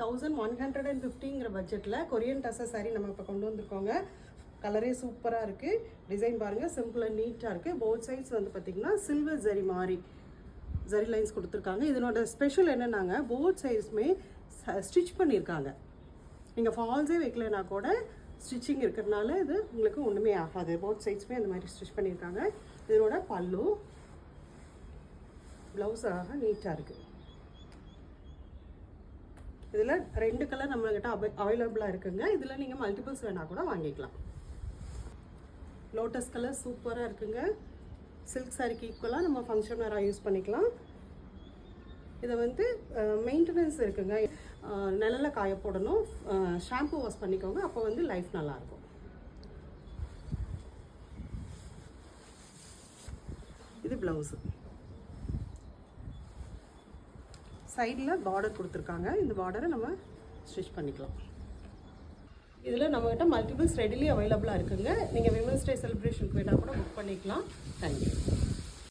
1150ங்கிற பட்ஜெட்டில் கொரியன் டசர் சாரீ நம்ம இப்போ கொண்டு வந்திருக்கோங்க. கலரே சூப்பராக இருக்குது. டிசைன் பாருங்கள், சிம்பிள் அண்ட் நீட்டாக இருக்குது. போத் சைட்ஸ் வந்து பார்த்திங்கன்னா சில்வர் ஜரி மாதிரி ஜரி லைன்ஸ் கொடுத்துருக்காங்க. இதனோட ஸ்பெஷல் என்னென்னாங்க, போத் சைட்ஸுமே ஸ்டிச் பண்ணியிருக்காங்க. நீங்கள் ஃபால்ஸே வைக்கலைன்னா கூட ஸ்டிச்சிங் இருக்கிறதுனால இது உங்களுக்கு ஒன்றுமே ஆகாது. போத் சைட்ஸுமே அந்த மாதிரி ஸ்டிச் பண்ணியிருக்காங்க. இதனோட பல்லு ப்ளவுஸாக நீட்டாக இருக்குது. இதில் 2 கலர் நம்மகிட்ட அவைலபிளாக இருக்குங்க. இதில் நீங்கள் மல்டிபிள்ஸ் வேணால் கூட வாங்கிக்கலாம். லோட்டஸ் கலர் சூப்பராக இருக்குங்க. சில்க் சாரிக்கு ஈக்குவலாக நம்ம ஃபங்க்ஷன் வேறு யூஸ் பண்ணிக்கலாம். இதை வந்து மெயின்டெனன்ஸ் இருக்குங்க. நிழலில் காய போடணும், ஷாம்பு வாஷ் பண்ணிக்கோங்க, அப்போ வந்து லைஃப் நல்லாயிருக்கும். இது ப்ளவுஸு. சைடில் பார்டர் கொடுத்துருக்காங்க. இந்த பார்டரை நம்ம ஸ்டிச் பண்ணிக்கலாம். இதில் நம்மகிட்ட மல்டிபிள்ஸ் ரெடிலி அவைலபிளாக இருக்குங்க. நீங்கள் விமன்ஸ் டே செலிப்ரேஷனுக்கு வேணால் கூட புக் பண்ணிக்கலாம். தேங்க்யூ.